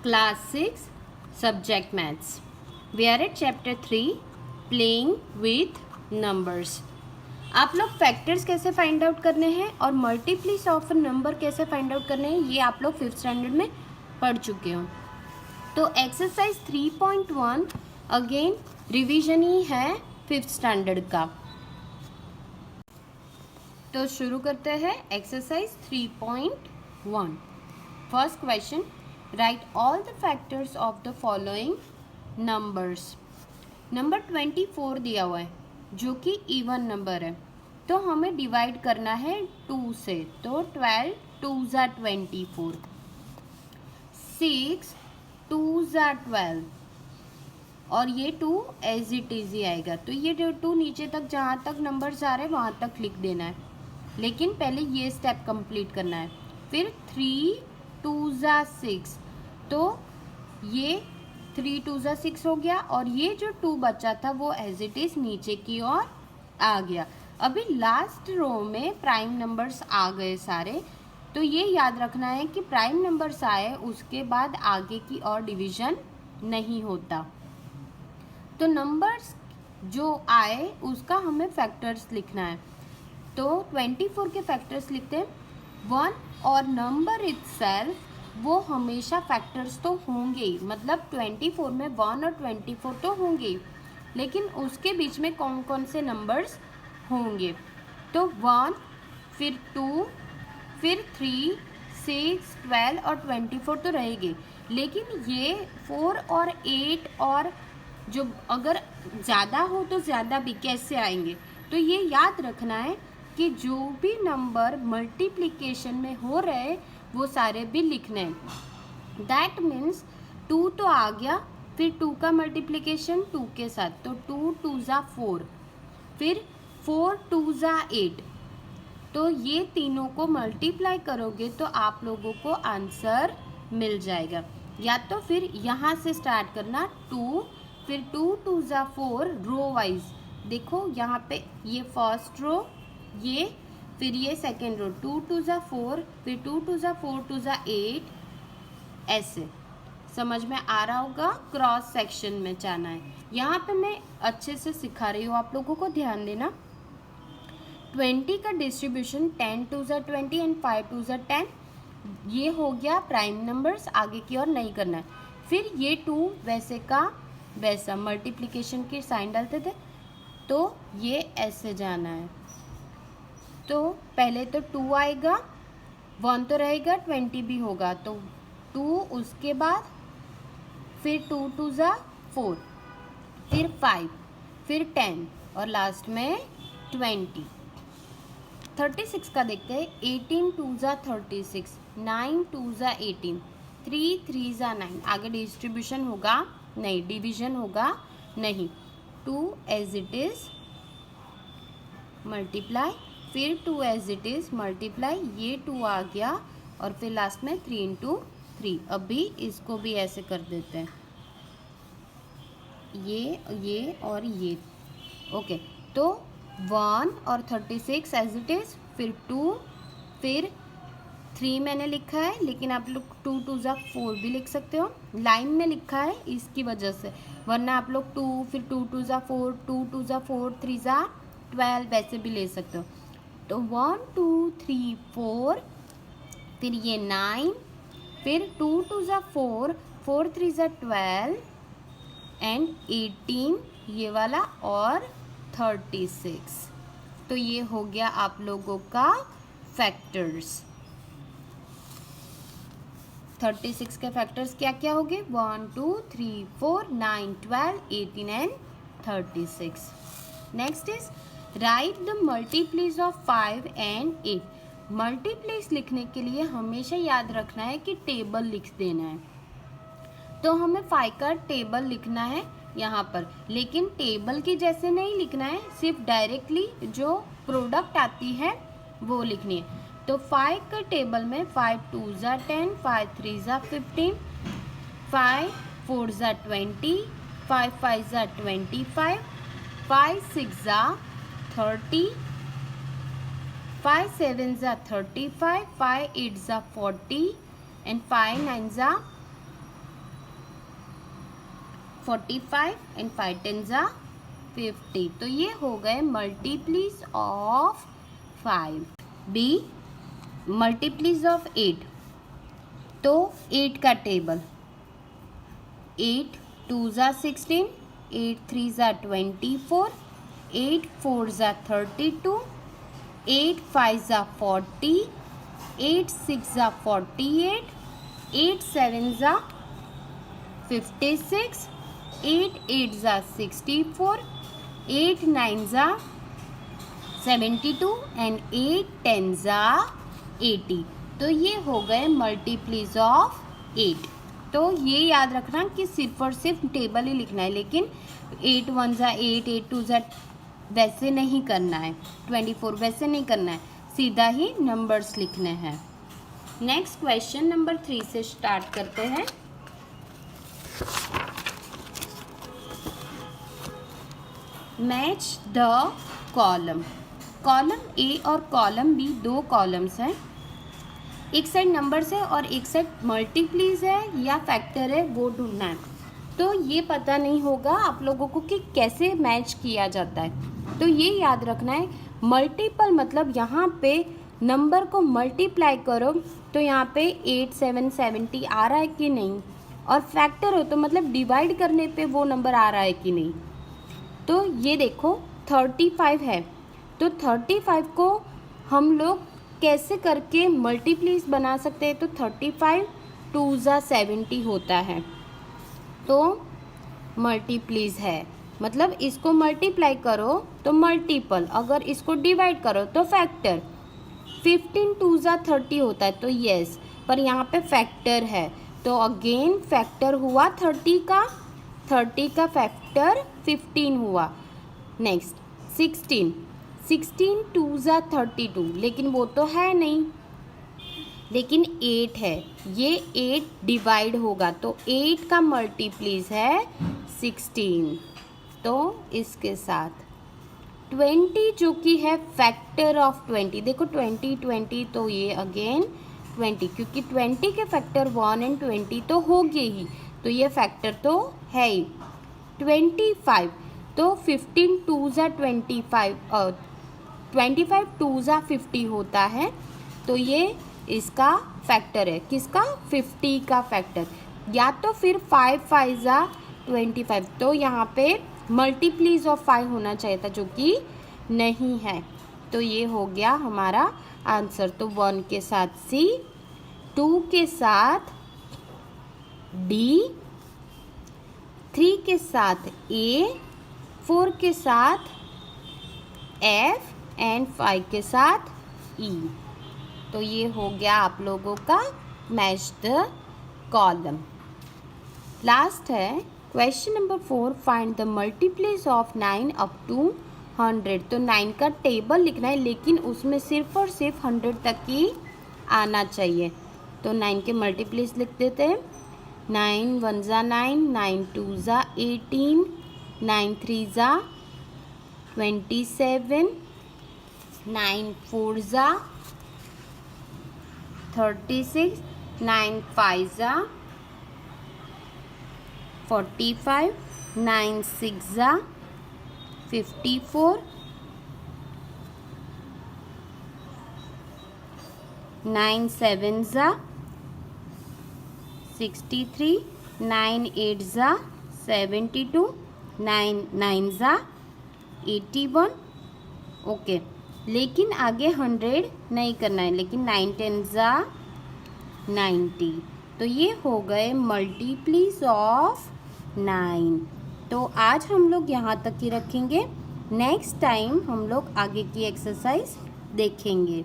Class 6 Subject Maths. We are at Chapter 3 Playing with Numbers. आप लोग factors कैसे find out करने हैं और मल्टीप्लीस ऑफ नंबर कैसे फाइंड आउट करने हैं ये आप लोग 5th स्टैंडर्ड में पढ़ चुके हो. तो एक्सरसाइज 3.1 अगेन रिवीजन ही है 5th स्टैंडर्ड का. तो शुरू करते हैं exercise 3.1. First question, right all the factors of the following numbers. Number 24 दिया हुआ है जो कि इवन नंबर है, तो हमें डिवाइड करना है 2 से. तो 12 2 ज़ा 24, 6 2 ज़ा 12 और ये 2 एज इट इज ही आएगा. तो ये 2 नीचे तक जहाँ तक नंबर्स आ रहे हैं वहाँ तक लिख देना है, लेकिन पहले ये स्टेप कंप्लीट करना है. फिर 3 2 ज़ा 6, तो ये 3 2 ज़ा 6 हो गया और ये जो 2 बचा था वो एज इट इज नीचे की ओर आ गया. अभी लास्ट रो में प्राइम नंबर्स आ गए सारे, तो ये याद रखना है कि प्राइम नंबर्स आए उसके बाद आगे की और डिवीजन नहीं होता. तो नंबर्स जो आए उसका हमें फैक्टर्स लिखना है. तो 24 के फैक्टर्स लिखते हैं. 1 और नंबर इटसेल्फ वो हमेशा फैक्टर्स तो होंगे ही, मतलब 24 में 1 और 24 तो होंगे ही, लेकिन उसके बीच में कौन कौन से नंबर्स होंगे. तो 1, फिर 2, फिर 3, 6, 12 और 24 तो रहेंगे, लेकिन ये 4 और 8 और जो अगर ज़्यादा हो तो ज़्यादा भी कैसे आएंगे. तो ये याद रखना है कि जो भी नंबर मल्टीप्लिकेशन में हो रहे वो सारे भी लिखने हैं. दैट मीन्स 2 तो आ गया, फिर 2 का मल्टीप्लिकेशन 2 के साथ, तो 2 2 ज़ा 4, फिर 4 2 ज़ा 8. तो ये तीनों को मल्टीप्लाई करोगे तो आप लोगों को आंसर मिल जाएगा. या तो फिर यहाँ से स्टार्ट करना 2, फिर 2 2 ज़ा 4 रो वाइज. देखो यहाँ पे ये फर्स्ट रो, ये फिर ये सेकेंड रो, 2 2 ज़ा 4, फिर 2 2 ज़ा 4 2 ज़ा 8. ऐसे समझ में आ रहा होगा. क्रॉस सेक्शन में जाना है. यहाँ पे मैं अच्छे से सिखा रही हूँ, आप लोगों को ध्यान देना. 20 का डिस्ट्रीब्यूशन 10 2 ज़ा 20 एंड 5 2 ज़ा 10. ये हो गया प्राइम नंबर्स, आगे की ओर नहीं करना है. फिर ये 2 वैसे का वैसा मल्टीप्लिकेशन की साइन डालते थे, तो ये ऐसे जाना है. तो पहले तो 2 आएगा, 1 तो रहेगा, 20 भी होगा, तो 2 उसके बाद फिर 2 2 ज़ा 4, फिर 5, फिर 10 और लास्ट में 20. 36 का देखते हैं. 18 2 ज़ा 36, 9 2 ज़ा 18, 3 3 ज़ा 9. आगे डिस्ट्रीब्यूशन होगा नहीं, डिवीजन होगा नहीं. 2 एज इट इज मल्टीप्लाई, फिर 2 एज इट इज मल्टीप्लाई, ये 2 आ गया और फिर लास्ट में 3 इंटू 3. अभी इसको भी ऐसे कर देते हैं, ये और ये. ओके, तो 1 और 36 एज इट इज, फिर 2, फिर 3 मैंने लिखा है, लेकिन आप लोग 2 2 ज़ा 4 भी लिख सकते हो. लाइन में लिखा है इसकी वजह से, वरना आप लोग 2 फिर 2 2 ज़ा 4, 2 2 ज़ा 4, 3 ज़ा 12 वैसे भी ले सकते हो. तो 1 2 3 4, फिर ये 9, फिर 2 2 ज़ा 4, 4 3 ज़ा 12 एंड 18 ये वाला और 36. तो ये हो गया आप लोगों का फैक्टर्स. 36 के फैक्टर्स क्या क्या हो गए? 1 2 3 4 9 12 18 and 36. Next is write the multiples of 5 and 8. Multiples लिखने के लिए हमेशा याद रखना है कि टेबल लिख देना है. तो हमें 5 का टेबल लिखना है यहाँ पर, लेकिन टेबल की जैसे नहीं लिखना है, सिर्फ डायरेक्टली जो प्रोडक्ट आती है वो लिखनी है. तो 5 का टेबल में 5 2 ज़ा 10, 5 3 ज़ा 15, 5 4 ज़ा 20, 5 5 ज़ा 25, 5 6 ज़ा 30, 5 7 ज़ा 35, 5 8 ज़ा 40 एंड 5 9 ज़ा 45 एंड 5 10 जा 50। तो ये हो गए multiples of 5। B multiples of 8। तो 8 का टेबल 8 2 जा 16, 8 3 जा 24, 8 4 जा 32, 8 5 जा 40, 8 6 जा 48, 8 7 जा 56, 8 8 जा 64, 8 9 जा 72 एंड 8 10 जा 80। तो ये हो गए मल्टीप्लीज ऑफ 8। तो ये याद रखना कि सिर्फ और सिर्फ टेबल ही लिखना है, लेकिन 8 1 जा 8, 8 2 जा वैसे नहीं करना है, 24 वैसे नहीं करना है, सीधा ही नंबर्स लिखने हैं। नेक्स्ट क्वेश्चन नंबर 3 से स्टार्ट करते हैं। Match the column. Column A और कॉलम बी दो कॉलम्स हैं, एक साइड नंबर्स है और एक साइड मल्टीप्लीज है या फैक्टर है, वो ढूंढना है। तो ये पता नहीं होगा आप लोगों को कि कैसे मैच किया जाता है। तो ये याद रखना है, मल्टीपल मतलब यहाँ पे नंबर को मल्टीप्लाई करो तो यहाँ पे 8 7 70 आ रहा है कि नहीं, और फैक्टर हो तो मतलब डिवाइड करने पे वो नंबर आ रहा है कि नहीं। तो ये देखो 35 है, तो 35 को हम लोग कैसे करके मल्टीप्लीज बना सकते हैं। तो 35 2 जा 70 होता है, तो मल्टीप्लीज है, मतलब इसको मल्टीप्लाई करो तो मल्टीपल, अगर इसको डिवाइड करो तो फैक्टर। 15 2 जा 30 होता है, तो यस, पर यहाँ पे फैक्टर है, तो अगेन फैक्टर हुआ 30 का फैक्टर 15 हुआ। नेक्स्ट 16 2 जा 32, लेकिन वो तो है नहीं, लेकिन 8 है, ये 8 डिवाइड होगा, तो 8 का मल्टीप्लीज है 16। तो इसके साथ 20 जो कि है फैक्टर ऑफ 20, देखो 20 20, तो ये अगेन 20, क्योंकि 20 के फैक्टर 1 एंड 20 तो हो गए ही, तो ये फैक्टर तो है ही। 25, तो 15 2 जा 25 और 25 2 जा 50 होता है, तो ये इसका फैक्टर है, किसका, 50 का फैक्टर। या तो फिर 5 5 जा 25, तो यहाँ पे मल्टीप्लीज ऑफ 5 होना चाहिए था, जो कि नहीं है। तो ये हो गया हमारा आंसर। तो 1 के साथ C, 2 के साथ D, 3 के साथ A, 4 के साथ F एंड 5 के साथ E। तो ये हो गया आप लोगों का मैच द कॉलम। लास्ट है question number 4, find the multiples of 9 up to 100। तो 9 का टेबल लिखना है, लेकिन उसमें सिर्फ और सिर्फ 100 तक ही आना चाहिए। तो 9 के मल्टीप्लीज लिख देते हैं। 9 1 जा 9, 9 2 जा 18, 9 3 जा 27, 9 4 जा 36, 9 5 जा 45, 9 6 जा 54, 9 7 जा 63, 9 8 जा 72, 9 9 जा 81। ओके, लेकिन आगे 100 नहीं करना है, लेकिन 9 10 जा 90। तो ये हो गए मल्टीप्लीज ऑफ 9। तो आज हम लोग यहाँ तक ही रखेंगे, नेक्स्ट टाइम हम लोग आगे की एक्सरसाइज देखेंगे।